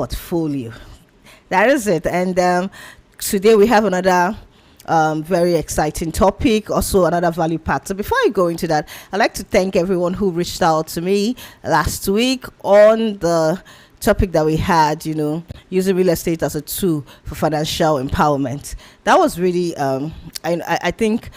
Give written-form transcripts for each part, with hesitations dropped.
portfolio. That is it. And today we have another very exciting topic, also another value pack. So before I go into that, I'd like to thank everyone who reached out to me last week on the topic that we had, using real estate as a tool for financial empowerment. That was really, I think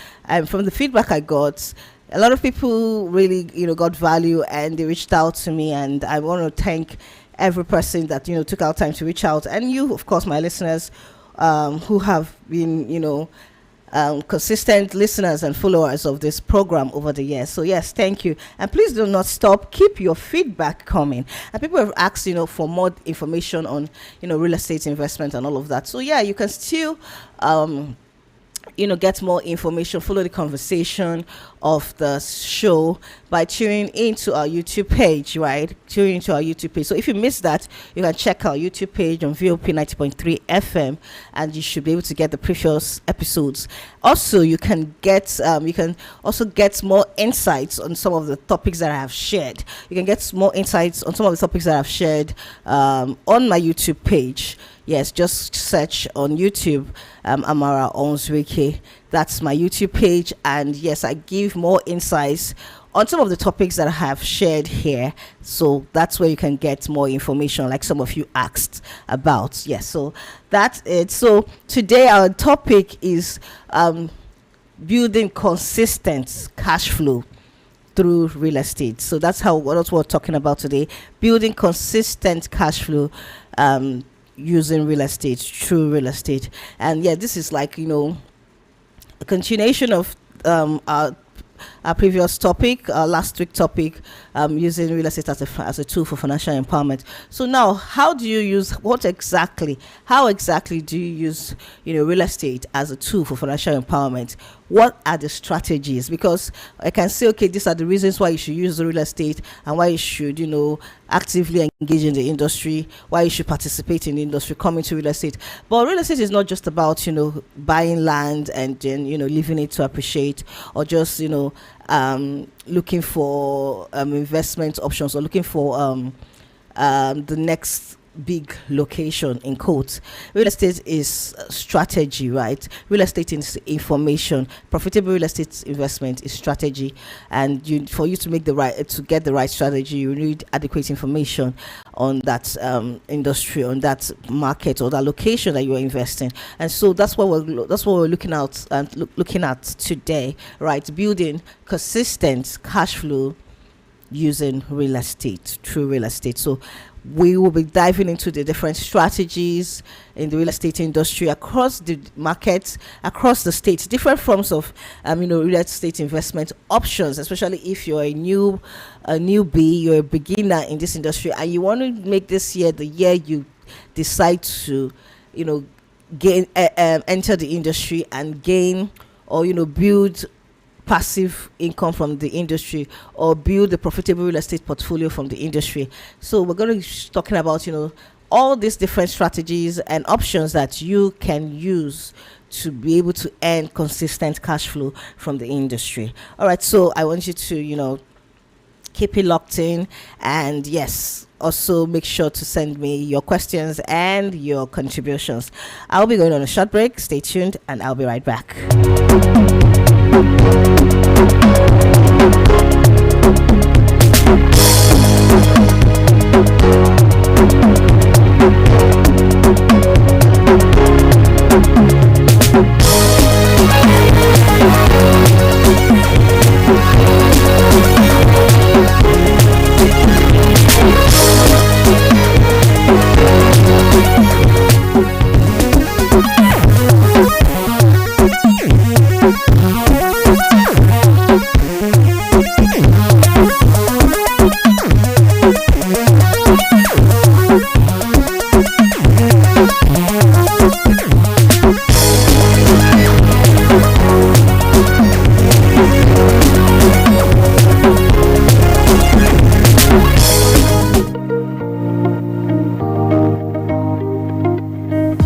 from the feedback I got, a lot of people really, got value and they reached out to me, and I want to thank every person that, took out time to reach out. And you, of course, my listeners, who have been, consistent listeners and followers of this program over the years. So yes, thank you. And please do not stop. Keep your feedback coming. And people have asked, for more information on, real estate investment and all of that. So yeah, you can still, get more information, follow the conversation of the show by tuning into our YouTube page, right? Tuning into our YouTube page. So if you missed that, you can check our YouTube page on VOP 90.3 FM, and you should be able to get the previous episodes. Also, you can also get more insights on some of the topics that I have shared. You can get more insights on some of the topics that I've shared on my YouTube page. Yes, just search on YouTube, Amara Onswike. That's my YouTube page. And yes, I give more insights on some of the topics that I have shared here. So that's where you can get more information, like some of you asked about. Yes, so that's it. So today our topic is building consistent cash flow through real estate. So that's what we're talking about today. Building consistent cash flow using real estate, through real estate. And yeah, this is like, a continuation of our previous topic, last week topic, using real estate as a tool for financial empowerment. So now, how exactly do you use, real estate as a tool for financial empowerment? What are the strategies? Because I can say, okay, these are the reasons why you should use the real estate and why you should, actively engage in the industry, why you should participate in the industry, come into real estate. But real estate is not just about, buying land and then, leaving it to appreciate, or just, looking for investment options, or looking for the next big location, in quotes. Real estate is strategy, right? Real estate is information. Profitable real estate investment is strategy, and for you to get the right strategy, you need adequate information on that industry, on that market, or that location that you are investing. And so that's what we're looking at today, right? Building consistent cash flow using real estate, through real estate. So we will be diving into the different strategies in the real estate industry across the markets, across the states, different forms of real estate investment options, especially if you're a newbie, you're a beginner in this industry, and you want to make this year the year you decide to enter the industry and gain, or build passive income from the industry, or build a profitable real estate portfolio from the industry. So we're going to be talking about all these different strategies and options that you can use to be able to earn consistent cash flow from the industry. All right, so I want you to keep it locked in, and yes, also make sure to send me your questions and your contributions. I'll be going on a short break. Stay tuned, and I'll be right back.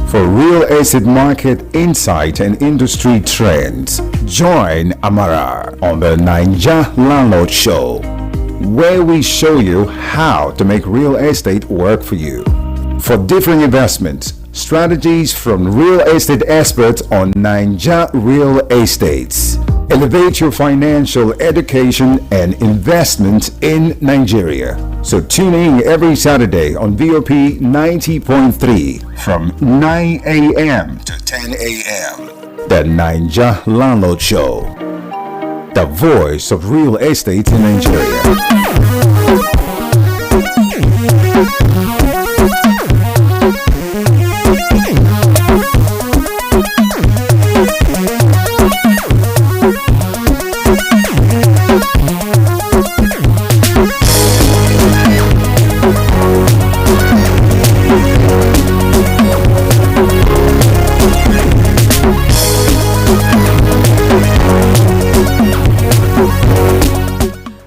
For real estate market insight and industry trends, join Amara on the Naija Landlord Show, where we show you how to make real estate work for you. For different investments, strategies from real estate experts on Ninja Real Estates. Elevate your financial education and investment in Nigeria. So tune in every Saturday on VOP 90.3 from 9 a.m. to 10 a.m. The Ninja Landlord Show. The voice of real estate in Nigeria.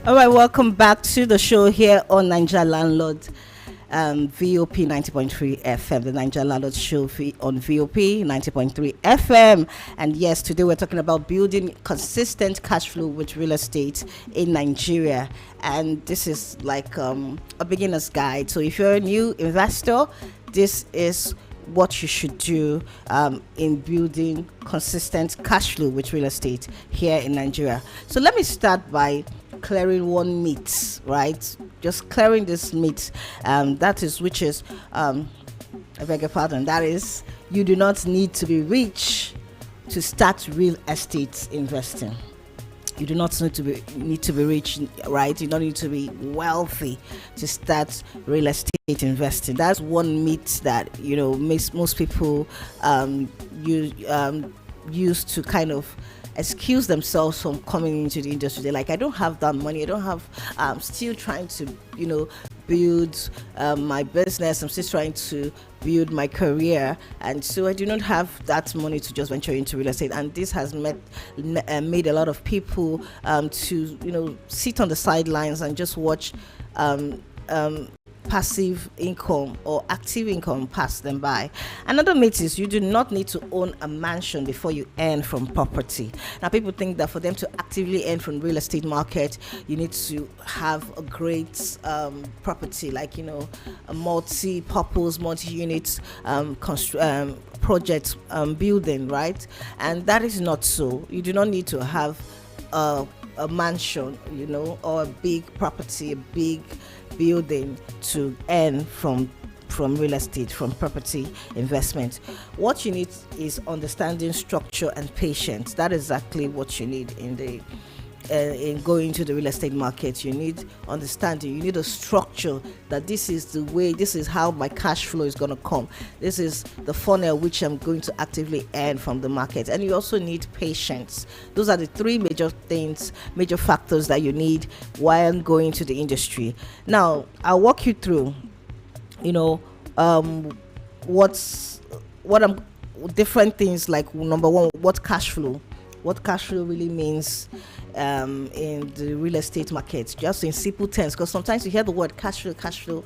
All right, welcome back to the show here on Ninja Landlord, VOP 90.3 FM, the Ninja Landlord Show on VOP 90.3 FM. And yes, today we're talking about building consistent cash flow with real estate in Nigeria. And this is like a beginner's guide. So if you're a new investor, this is what you should do in building consistent cash flow with real estate here in Nigeria. So let me start by clearing one myth, right? Just clearing this myth, which is I beg your pardon, that is, you do not need to be rich to start real estate investing. You do not need to be rich, right? You don't need to be wealthy to start real estate investing. That's one myth that most people use to kind of excuse themselves from coming into the industry. They're like, I don't have that money. I don't have. I'm still trying to build my business. I'm still trying to build my career, and so I do not have that money to just venture into real estate. And this has made a lot of people to sit on the sidelines and just watch passive income or active income pass them by. Another myth is you do not need to own a mansion before you earn from property. Now, people think that for them to actively earn from real estate market, you need to have a great property, like a multi-purpose, multi-unit project building, right? And that is not so. You do not need to have a mansion, or a big property, a big building to earn from real estate, from property investment. What you need is understanding, structure, and patience. That is exactly what you need in going to the real estate market. You need understanding. You need a structure that this is how my cash flow is going to come. This is the funnel which I'm going to actively earn from the market. And you also need patience. Those are the three major factors that you need while going to the industry. Now, I'll walk you through, different things. Like, number one, what cash flow really means in the real estate market, just in simple terms, because sometimes you hear the word cash flow.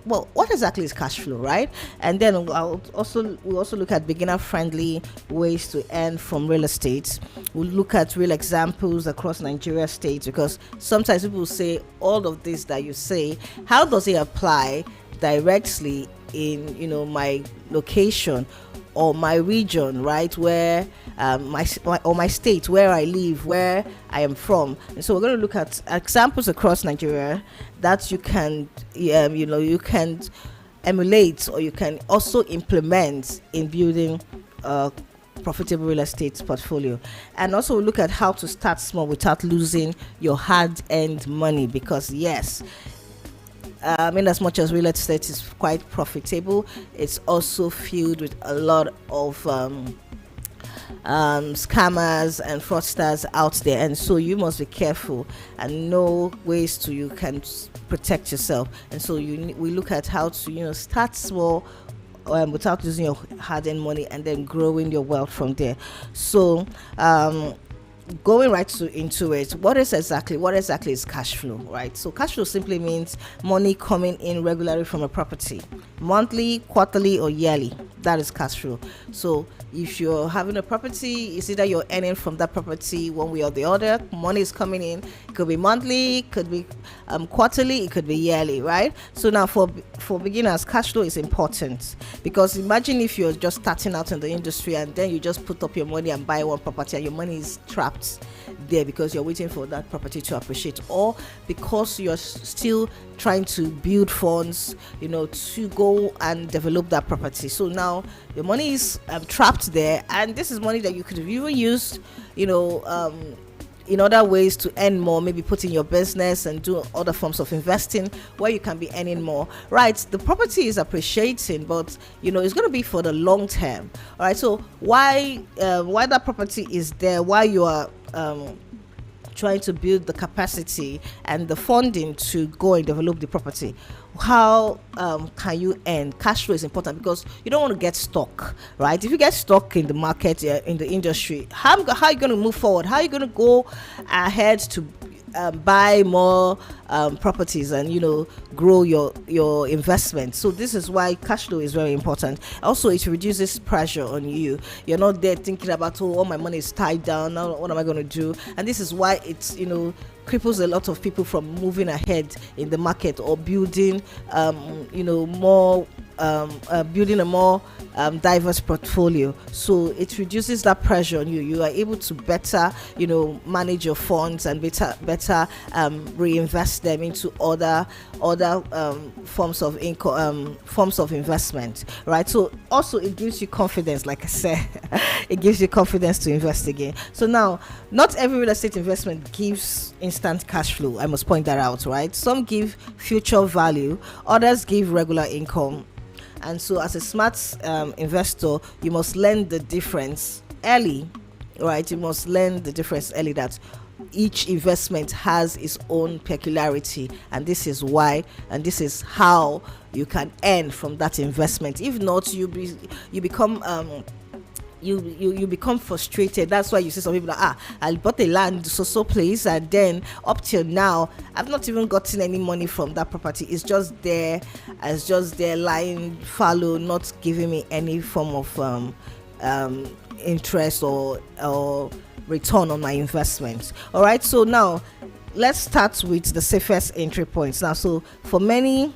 Well, what exactly is cash flow, right? And then we'll also look at beginner-friendly ways to earn from real estate. We'll look at real examples across Nigeria states, because sometimes people say, all of this that you say, how does it apply directly in my location or my region, right, where my state, where I live, where I am from. And so we're going to look at examples across Nigeria that you can emulate, or you can also implement in building a profitable real estate portfolio. And also we'll look at how to start small without losing your hard-earned money, because yes, as much as real estate is quite profitable, it's also filled with a lot of scammers and fraudsters out there, and so you must be careful and know ways you can protect yourself. And so we look at how to start small without losing your hard-earned money, and then growing your wealth from there. So going right into it, what exactly is cash flow, right? So cash flow simply means money coming in regularly from a property, monthly, quarterly, or yearly, That is cash flow. So if you're having a property, it's either you're earning from that property one way or the other. Money is coming in. It could be monthly, it could be quarterly, it could be yearly, right? So now for beginners, cash flow is important, because imagine if you're just starting out in the industry and then you just put up your money and buy one property and your money is trapped there because you're waiting for that property to appreciate, or because you're still trying to build funds, to go and develop that property. So now your money is trapped there, and this is money that you could have even used, in other ways to earn more, maybe put in your business and do other forms of investing where you can be earning more, right? The property is appreciating, but it's going to be for the long term. All right, so why that property is there, why you are trying to build the capacity and the funding to go and develop the property, how can you earn? Cash flow is important because you don't want to get stuck, right? If you get stuck in the market, in the industry, how are you going to move forward? How are you going to go ahead to buy more properties and grow your investment? So this is why cash flow is very important. Also, it reduces pressure on you. You're not there thinking about, all my money is tied down now, what am I going to do? And this is why it's cripples a lot of people from moving ahead in the market or building more building a more diverse portfolio. So it reduces that pressure on you. You are able to better manage your funds and better reinvest them into other forms of income, forms of investment, right? So also it gives you confidence, like I said. It gives you confidence to invest again. So now, not every real estate investment gives instant cash flow. I must point that out, right? Some give future value, others give regular income. And so as a smart investor, you must learn the difference early, right? You must learn the difference early, that each investment has its own peculiarity, and this is why, and this is how you can earn from that investment. If not, you become you become frustrated. That's why you see some people like, I bought a land so place, and then up till now I've not even gotten any money from that property. It's just there lying fallow, not giving me any form of interest or return on my investment. All right, so now let's start with the safest entry points. Now, so for many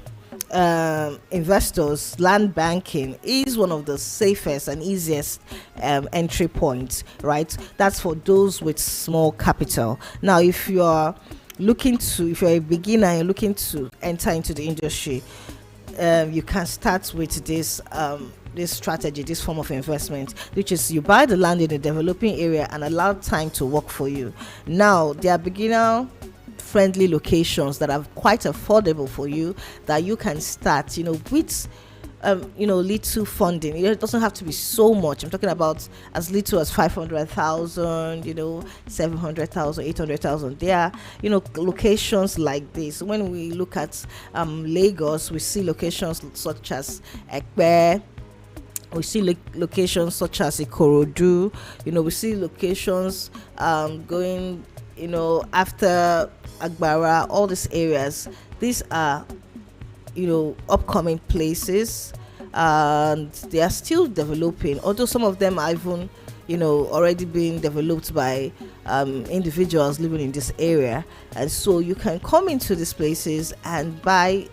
investors, land banking is one of the safest and easiest entry points, right? That's for those with small capital. Now, if you're a beginner and you're looking to enter into the industry, you can start with this strategy, this form of investment, which is you buy the land in a developing area and allow time to work for you. Now, there are beginner friendly locations that are quite affordable for you, that you can start with little funding. It doesn't have to be so much. I'm talking about as little as 500,000, 700,000, 800,000. There are locations like this. When we look at Lagos, we see locations such as Ekpe. We see locations such as Ikorodu. We see locations going after Agbara, all these areas. These are upcoming places, and they are still developing, although some of them are even already being developed by individuals living in this area. And so you can come into these places and buy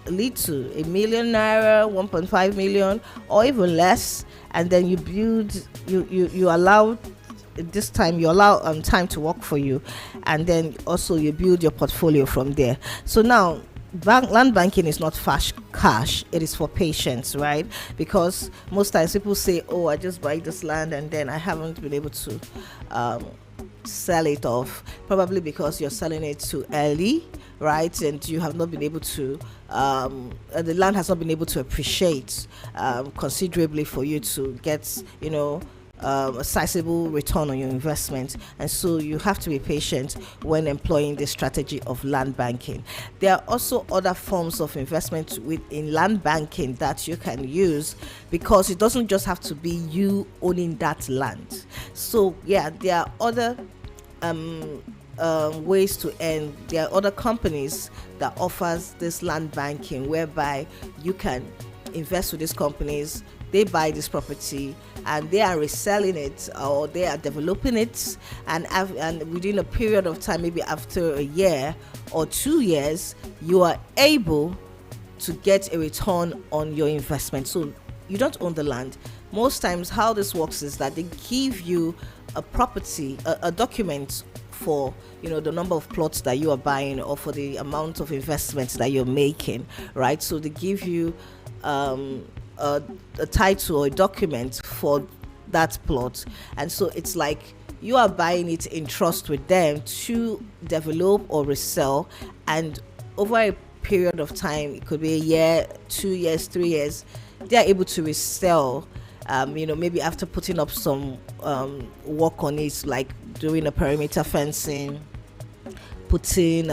little, ₦1 million, 1.5 million, or even less, and then you build, you allow this time, you allow time to work for you, and then also you build your portfolio from there. So now, land banking is not fast cash, it is for patience, right? Because most times people say, I just buy this land and then I haven't been able to sell it off, probably because you're selling it too early, right? And you have not been able to the land has not been able to appreciate considerably for you to get a sizable return on your investment. And so you have to be patient when employing the strategy of land banking. There are also other forms of investment within land banking that you can use, because it doesn't just have to be you owning that land. So there are other ways to earn. There are other companies that offers this land banking, whereby you can invest with these companies, they buy this property and they are reselling it, or they are developing it, and within a period of time, maybe after a year or 2 years, you are able to get a return on your investment. So you don't own the land. Most times how this works is that they give you a property, a document for, the number of plots that you are buying, or for the amount of investments that you're making, right? So they give you a title or a document for that plot, and so it's like you are buying it in trust with them to develop or resell, and over a period of time, it could be a year, 2 years, 3 years, they are able to resell, maybe after putting up some work on it, like doing a perimeter fencing, putting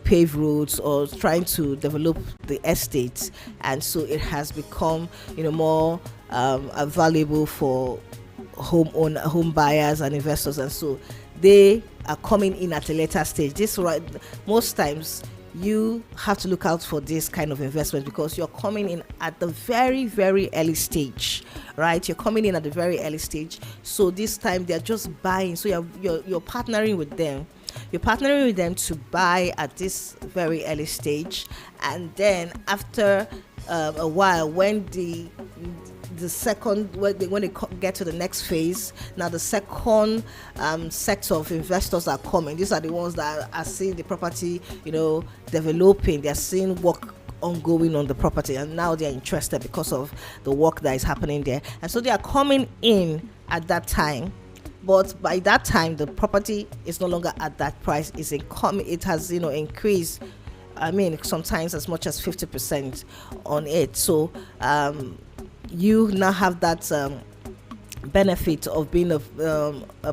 paved roads, or trying to develop the estate, and so it has become more valuable for home buyers and investors, and so they are coming in at a later stage. Most times you have to look out for this kind of investment, because you're coming in at the very, very early stage, right? You're coming in at the very early stage, so this time they're just buying, so you're partnering with them. You're partnering with them to buy at this very early stage, and then after a while, when the second, when they get to the next phase, now the second sector of investors are coming. These are the ones that are seeing the property, developing. They're seeing work ongoing on the property, and now they're interested because of the work that is happening there, and so they are coming in at that time. But by that time, the property is no longer at that price. It has increased, sometimes as much as 50% on it. So you now have that benefit of being a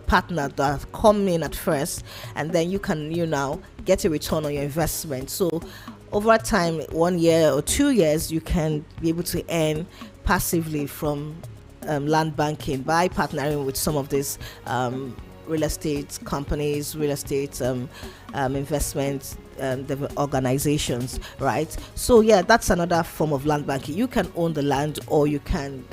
partner that come in at first, and then you can now get a return on your investment. So over time, 1 year or 2 years, you can be able to earn passively from land banking by partnering with some of these real estate companies, real estate investment organizations, right? So yeah, that's another form of land banking. You can own the land, or you can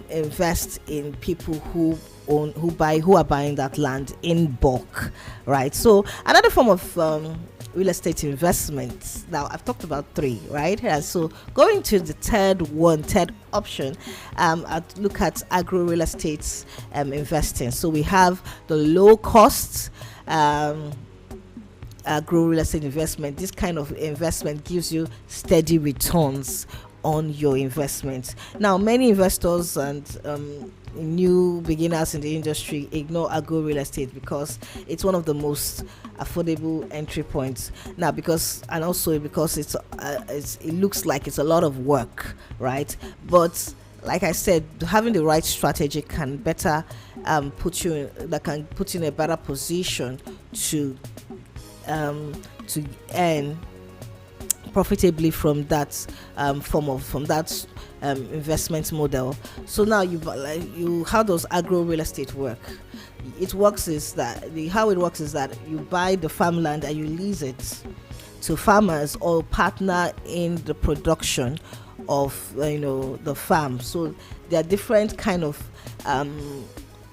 invest in people who are buying that land in bulk, right? So another form of real estate investments. Now I've talked about 3, right? And so going to the third option, I'd look at agro real estate investing. So we have the low cost agro real estate investment. This kind of investment gives you steady returns on your investment. Now many investors and new beginners in the industry ignore agro real estate because it's one of the most affordable entry points now, because it looks like it's a lot of work, right? But like I said, having the right strategy can put you in a better position to earn profitably from that investment model. So now how does agro real estate work? It works is that you buy the farmland and you lease it to farmers, or partner in the production of the farm. So there are different kind of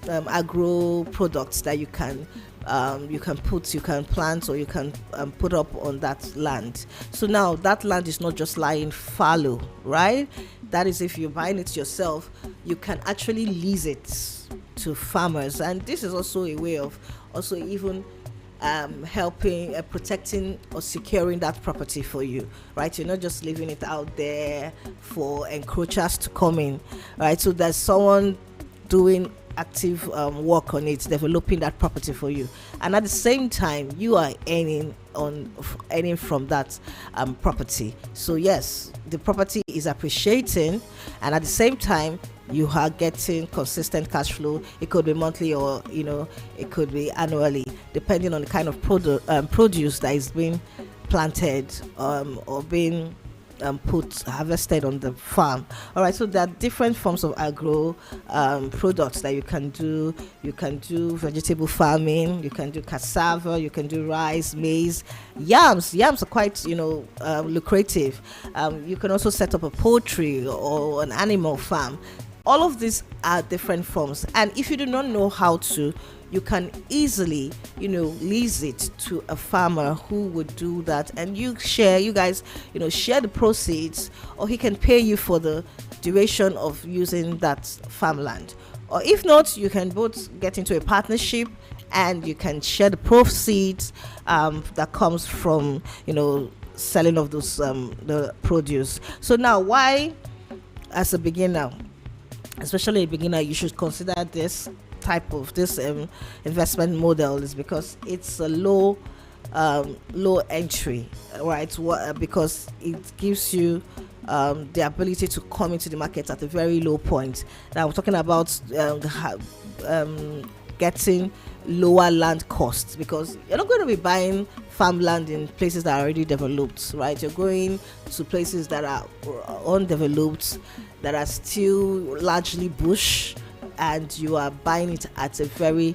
agro products that you can plant, or you can put up on that land. So now that land is not just lying fallow, right? That is, if you're buying it yourself, you can actually lease it to farmers, and this is also a way of also even helping protecting or securing that property for you, right? You're not just leaving it out there for encroachers to come in, right? So there's someone doing active work on it, developing that property for you, and at the same time you are earning from that property. So yes, the property is appreciating, and at the same time you are getting consistent cash flow. It could be monthly, or it could be annually, depending on the kind of produce that is being planted or being put harvested on the farm. All right, so there are different forms of agro products that you can do. You can do vegetable farming, you can do cassava, you can do rice, maize, yams are quite lucrative. You can also set up a poultry or an animal farm. All of these are different forms, and if you do not know how to, you can easily lease it to a farmer who would do that, and you guys share the proceeds, or he can pay you for the duration of using that farmland. Or if not, you can both get into a partnership and you can share the proceeds that comes from selling of those the produce. So now, why, as a beginner, especially a beginner, you should consider this type of investment model, is because it's a low entry, right? Because it gives you the ability to come into the market at a very low point. Now we're talking about getting lower land costs, because you're not going to be buying farmland in places that are already developed, right? You're going to places that are undeveloped, that are still largely bush, and you are buying it at a very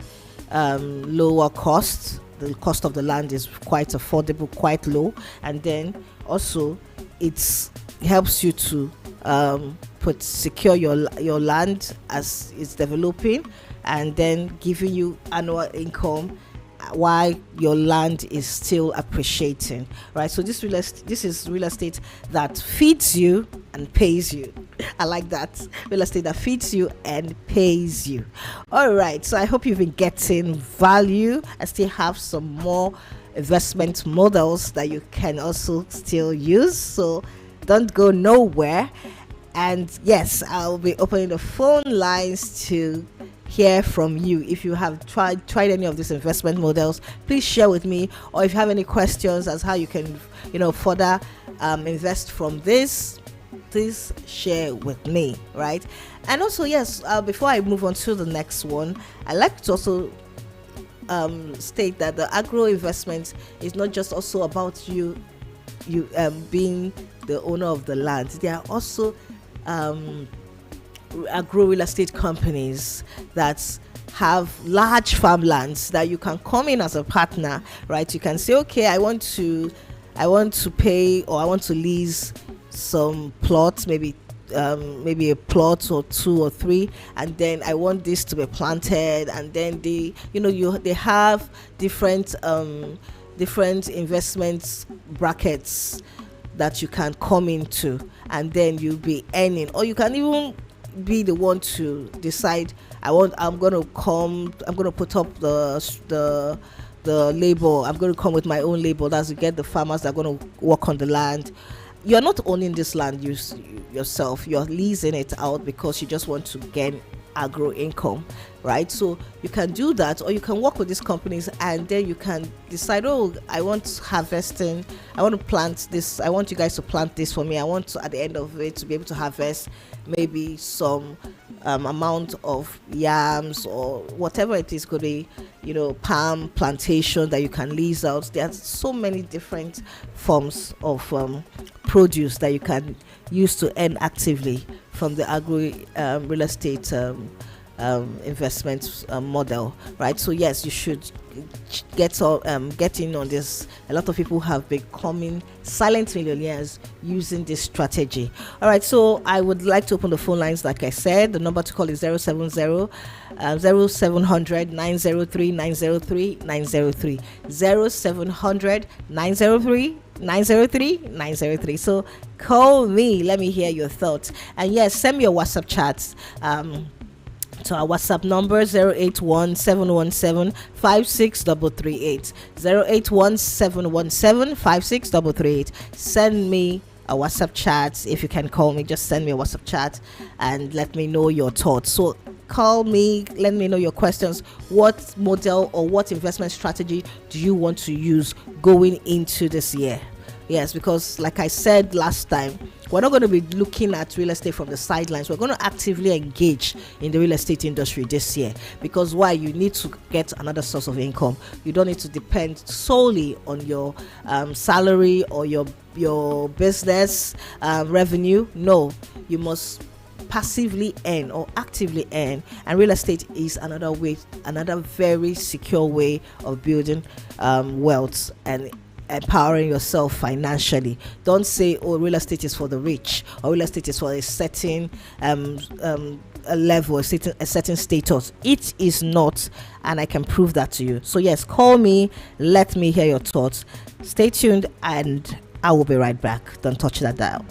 lower cost. The cost of the land is quite affordable, quite low, and then also it helps you to secure your land as it's developing, and then giving you annual income while your land is still appreciating, right? So this is real estate that feeds you and pays you. I like that. Real estate that feeds you and pays you. All right, so I hope you've been getting value. I still have some more investment models that you can also still use, so don't go nowhere. And yes, I'll be opening the phone lines to hear from you. If you have tried any of these investment models, please share with me. Or if you have any questions as how you can further invest from this, please share with me, right? And also, yes, before I move on to the next one, I like to also state that the agro investment is not just also about you being the owner of the land. There are also agro real estate companies that have large farmlands that you can come in as a partner, right? You can say, okay, I want to pay, or I want to lease some plots, maybe a plot or 2 or 3, and then I want this to be planted, and then they have different investment brackets that you can come into, and then you'll be earning. Or you can even be the one to decide, I'm going to put up the label. I'm going to come with my own label. That's to get the farmers that are going to work on the land. You're not owning this land yourself. You're leasing it out because you just want to gain agro income, right? So you can do that, or you can work with these companies, and then you can decide, I want harvesting, I want to plant this, I want you guys to plant this for me. I want to, at the end of it, to be able to harvest maybe some amount of yams or whatever it is, could be palm plantation that you can lease out. There are so many different forms of produce that you can use to earn actively from the agro real estate investment model, right? So yes, you should get in on this. A lot of people have becoming silent millionaires using this strategy. All right, so I would like to open the phone lines. Like I said, the number to call is 070 0700 903 903 903 0700 903 903. So call me, let me hear your thoughts, and yes, send me your WhatsApp chats to our WhatsApp number 081-717-56338 081-717-56338. Send me a WhatsApp chat. If you can call me, just send me a WhatsApp chat and let me know your thoughts. So call me, let me know your questions. What model or what investment strategy do you want to use going into this year? Yes, because like I said last time, we're not going to be looking at real estate from the sidelines. We're going to actively engage in the real estate industry this year. Because why? You need to get another source of income. You don't need to depend solely on your salary or your your business revenue. No, you must passively earn or actively earn, and real estate is another very secure way of building wealth and empowering yourself financially. Don't say, oh, real estate is for the rich, or real estate is for a certain a level, a certain status. It is not, and I can prove that to you. So yes, call me, let me hear your thoughts. Stay tuned, and I will be right back. Don't touch that dial.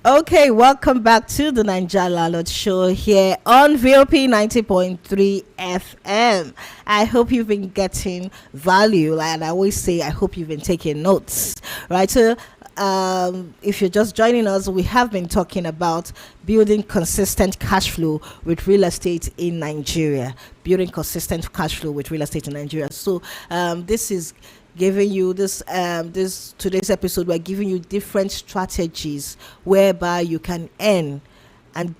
Okay, welcome back to the Ninja Landlord Show here on VOP 90.3 FM. I hope you've been getting value, and I always say I hope you've been taking notes, right? So if you're just joining us, we have been talking about building consistent cash flow with real estate in Nigeria. Building consistent cash flow with real estate in Nigeria. So this is giving you this today's episode. We're giving you different strategies whereby you can earn and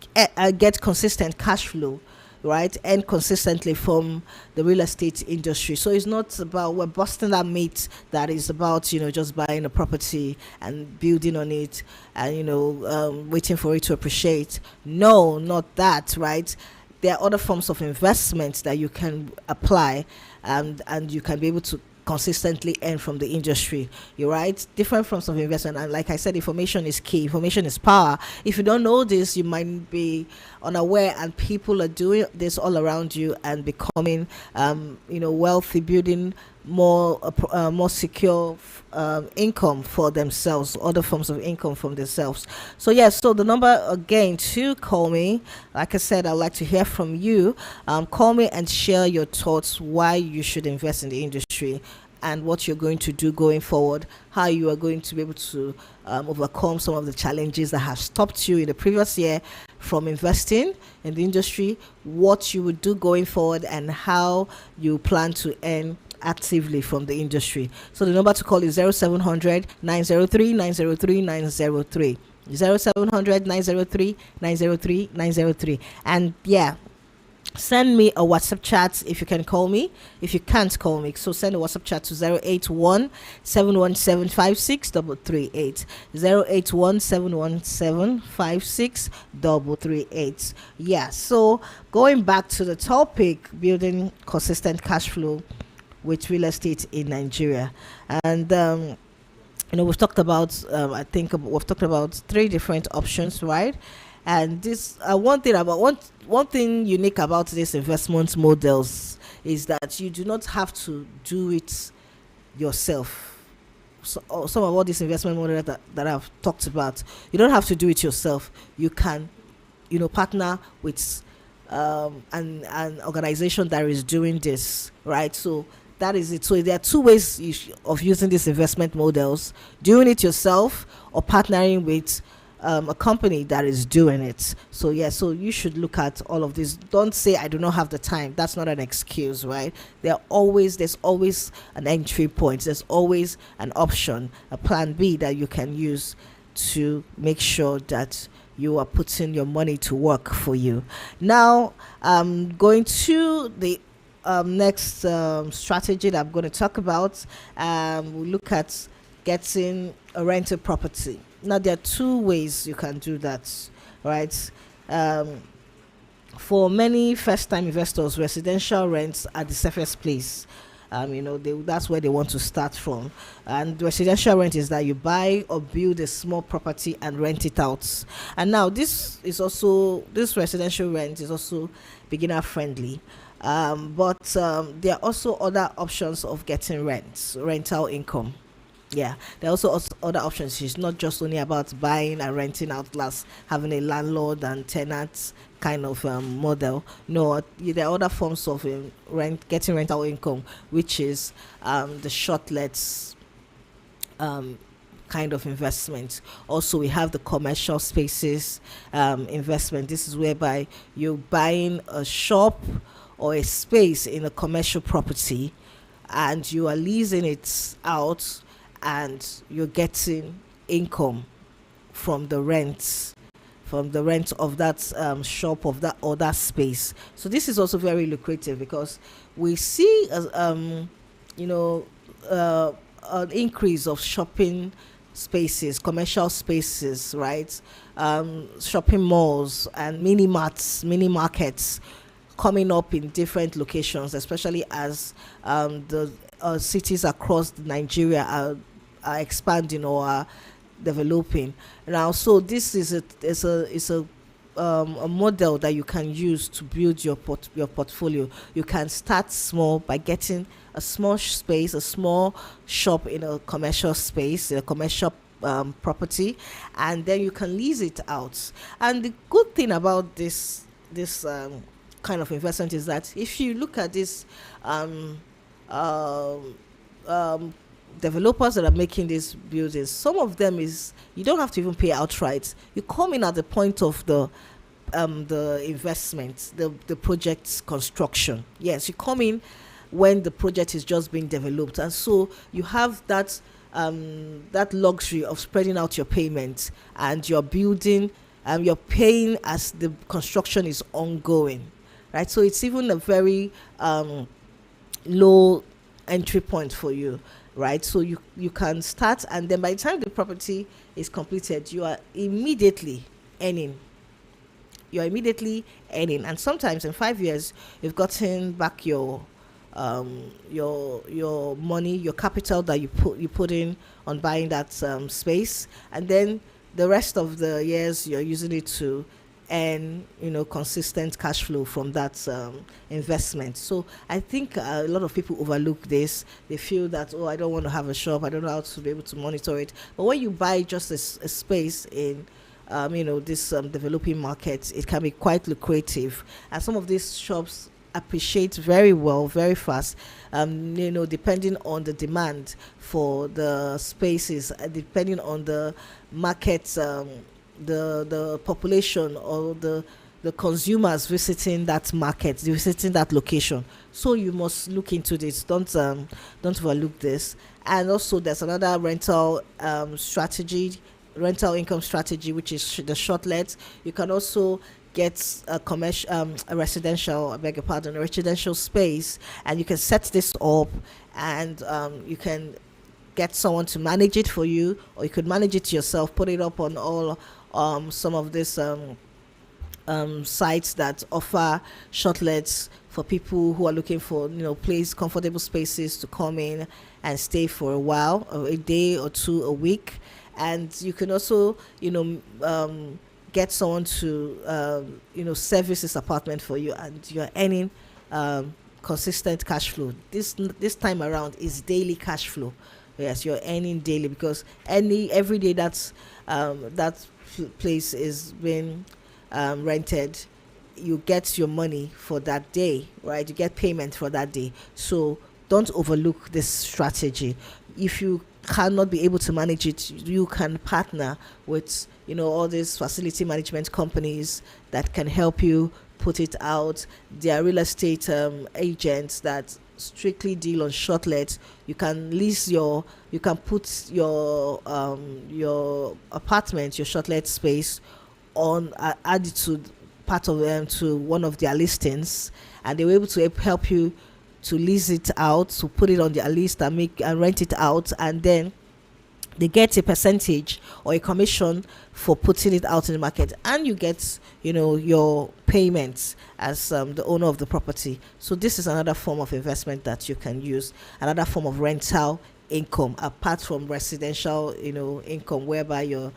get consistent cash flow, right? And consistently from the real estate industry. So it's not about, we're busting that myth that is about, just buying a property and building on it and waiting for it to appreciate. No, not that, right? There are other forms of investments that you can apply, and you can be able to consistently earn from the industry. You're right, different forms of investment, and like I said, information is key. Information is power. If you don't know this, you might be unaware, and people are doing this all around you and becoming wealthy, building more secure income for themselves, other forms of income from themselves. So yes, so the number again to call me, like I said, I'd like to hear from you. Call me and share your thoughts why you should invest in the industry and what you're going to do going forward, how you are going to be able to overcome some of the challenges that have stopped you in the previous year from investing in the industry, what you would do going forward, and how you plan to earn actively from the industry. So the number to call is 0700 903 903 903. 0700 903 903 903. And yeah, send me a WhatsApp chat if you can call me. If you can't call me, so send a WhatsApp chat to 081 717 56338. 081 717 56338. Yeah, so going back to the topic, building consistent cash flow with real estate in Nigeria. And we've talked about we've talked about three different options, right? And this one thing unique about these investment models is that you do not have to do it yourself. So some of all these investment models that I've talked about, you don't have to do it yourself. You can partner with an organization that is doing this, right? So that is it. So there are two ways of using these investment models: doing it yourself or partnering with a company that is doing it. So yeah, so you should look at all of this. Don't say I do not have the time. That's not an excuse, right? There's always an entry point. There's always an option, a plan B that you can use to make sure that you are putting your money to work for you. Now, going to the next strategy that I'm going to talk about. We'll look at getting a rental property. Now, there are two ways you can do that, right? For many first-time investors, residential rents are the safest place. That's where they want to start from. And residential rent is that you buy or build a small property and rent it out. And now this residential rent is also beginner friendly. But there are also other options of getting rental income. Yeah, there are also other options. It's not just only about buying and renting out, plus having a landlord and tenant kind of model. No, there are other forms of getting rental income, which is the short lets kind of investment. Also, we have the commercial spaces investment. This is whereby you're buying a shop or a space in a commercial property and you are leasing it out and you're getting income from the rent of that shop of that or that space. So this is also very lucrative because we see an increase of shopping spaces, commercial spaces, right? Shopping malls and mini markets coming up in different locations, especially as the cities across Nigeria are expanding or are developing now. So this is a model that you can use to build your portfolio. You can start small by getting a small space, a small shop in a commercial space, in a commercial property, and then you can lease it out. And the good thing about this kind of investment is that if you look at this developers that are making these buildings, some of them is you don't have to even pay outright. You come in at the point of the investment, the project's construction. Yes, you come in when the project is just being developed, and so you have that luxury of spreading out your payments, and you're building, you're paying as the construction is ongoing, right? So it's even a very low entry point for you, right? So you can start, and then by the time the property is completed, you are immediately earning. And sometimes in 5 years you've gotten back your money, your capital that you put in on buying that space, and then the rest of the years you're using it to earn consistent cash flow from that investment. So I think a lot of people overlook this. They feel that, I don't want to have a shop, I don't know how to be able to monitor it. But when you buy just a space in this developing markets, it can be quite lucrative, and some of these shops appreciate very well, very fast, depending on the demand for the spaces, depending on the market, the population or the consumers visiting that market, visiting that location. So you must look into this. Don't overlook this. And also there's another rental income strategy, which is the short let. You can also get a residential space, and you can set this up, and you can get someone to manage it for you, or you could manage it yourself, put it up on all some of these sites that offer short lets for people who are looking for comfortable spaces to come in and stay for a while, or a day or two a week. And you can also get someone to service this apartment for you, and you're earning consistent cash flow. This time around is daily cash flow. Yes, you're earning daily, because every day that place is being rented, you get your money for that day, right? You get payment for that day. So don't overlook this strategy. If you cannot be able to manage it, you can partner with, all these facility management companies that can help you put it out. There are real estate agents that strictly deal on short lets. You can you can put your apartment, your short let space on, add it to part of them to one of their listings, and they were able to help you to lease it out, to put it on their list and rent it out, and then they get a percentage or a commission for putting it out in the market, and you get your payments as the owner of the property. So this is another form of investment that you can use, another form of rental income apart from residential income, whereby you're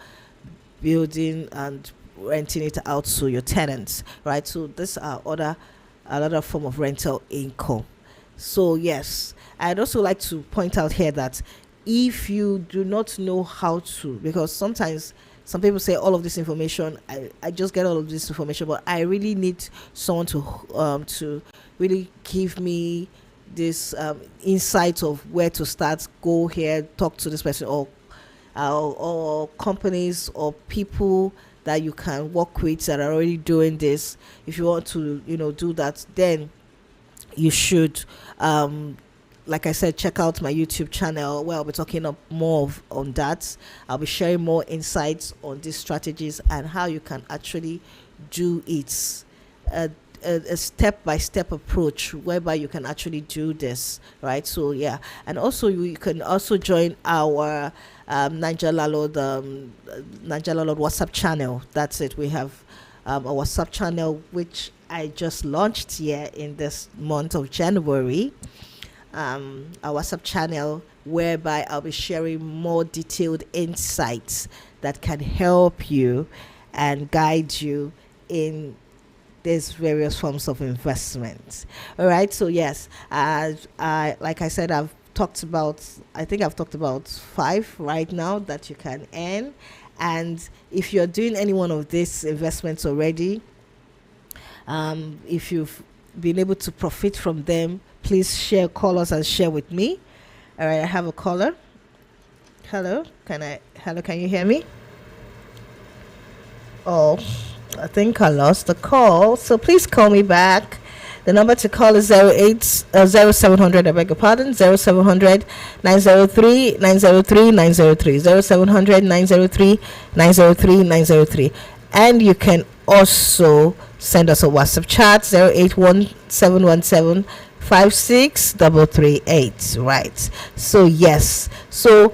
building and renting it out to your tenants, right? So this are another form of rental income. So yes, I'd also like to point out here that if you do not know how to, because sometimes some people say all of this information, I just get all of this information, but I really need someone to really give me this insight of where to start. Go here, talk to this person, or companies or people that you can work with that are already doing this. If you want to do that, then you should like I said, check out my YouTube channel where I'll be talking more on that. I'll be sharing more insights on these strategies and how you can actually do it. A step-by-step approach whereby you can actually do this, right? So yeah, and also you can also join our Niger Landlord WhatsApp channel. That's it. We have a WhatsApp channel which I just launched here in this month of January. Our WhatsApp channel whereby I'll be sharing more detailed insights that can help you and guide you in these various forms of investment. All right, so yes, like I said, I think I've talked about 5 right now that you can earn. And if you're doing any one of these investments already, if you've been able to profit from them, please call us and share with me. All right, I have a caller. Hello, can you hear me? Oh, I think I lost the call, so please call me back. The number to call is 0700, I beg your pardon, 0700 903 903 903, 0700 903 903 903. And you can also send us a WhatsApp chat, 081 717 56338. Right. So yes. So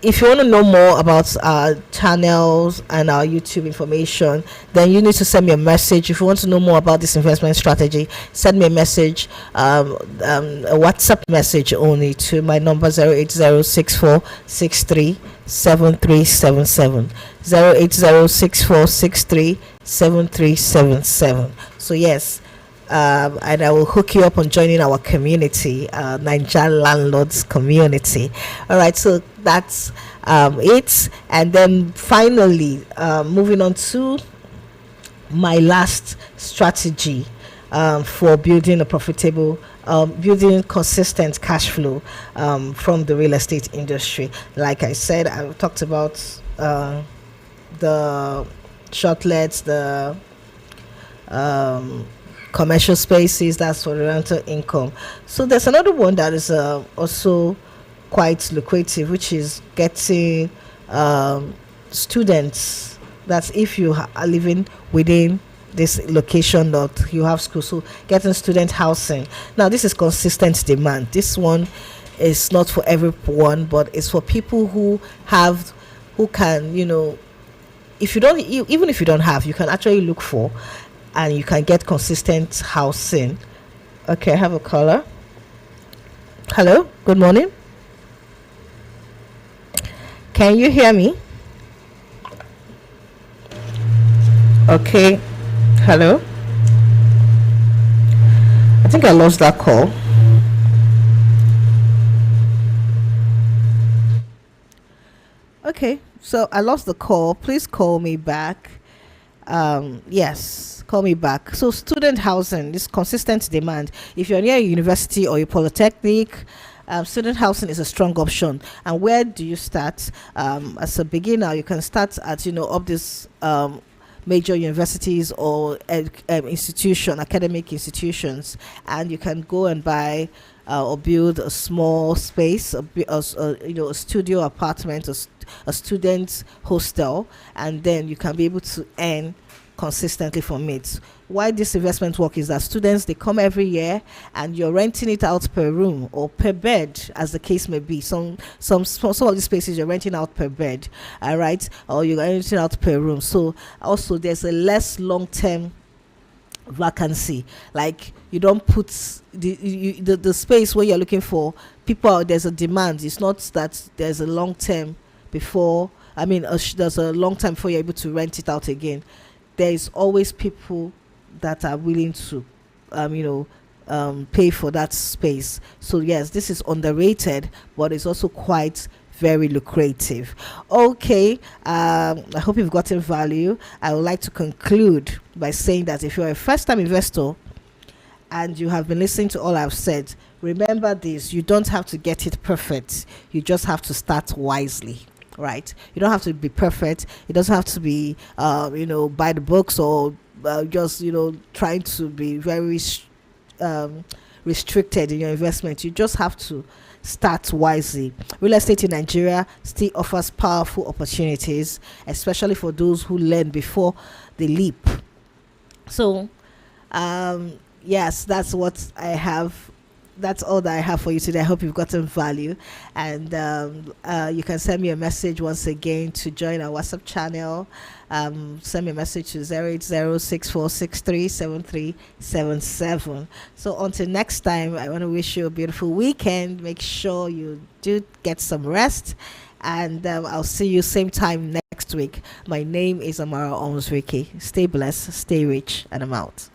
if you want to know more about our channels and our YouTube information, then you need to send me a message. If you want to know more about this investment strategy, send me a message, a WhatsApp message only, to my number 08064637377, 08064637377. So yes, and I will hook you up on joining our community, Niger Landlords community. All right, so that's it. And then finally, moving on to my last strategy for building a profitable, building consistent cash flow from the real estate industry. Like I said, I talked about the shortlets, the commercial spaces, that's for rental income. So there's another one that is also quite lucrative, which is getting students. That's if you are living within this location that you have school, so getting student housing. Now this is consistent demand. This one is not for everyone, but it's for people who can, if you don't, even if you don't have, you can actually look for, and you can get consistent housing. Okay, I have a caller. Hello, good morning. Can you hear me? Okay, hello. I think I lost that call. Okay, so I lost the call. Please call me back. Yes, call me back. So student housing, this consistent demand. If you're near a university or a polytechnic, student housing is a strong option. And where do you start? As a beginner, you can start at, up this major universities or academic institutions, and you can go and buy or build a small space, a studio apartment, a student hostel, and then you can be able to earn consistently from it. Why this investment work is that students, they come every year, and you're renting it out per room or per bed, as the case may be. Some of these places you're renting out per bed, all right, or you're renting out per room. So also there's a less long term vacancy. Like, you don't put the space where you're looking for people. There's a demand. It's not that there's a long term before. There's a long time before you're able to rent it out again. There is always people that are willing to pay for that space. So yes, this is underrated, but it's also quite very lucrative. Okay, I hope you've gotten value. I would like to conclude by saying that if you're a first-time investor and you have been listening to all I've said, remember this: you don't have to get it perfect. You just have to start wisely. Right? You don't have to be perfect. It doesn't have to be, by the books, or just trying to be very restricted in your investment. You just have to start wisely. Real estate in Nigeria still offers powerful opportunities, especially for those who learn before they leap. So, yes, that's what I have. That's all that I have for you today. I hope you've gotten value, and you can send me a message once again to join our WhatsApp channel. Send me a message to 08064637377. So until next time, I want to wish you a beautiful weekend. Make sure you do get some rest, and I'll see you same time next week. My name is Amara Omswiki. Stay blessed, stay rich, and I'm out.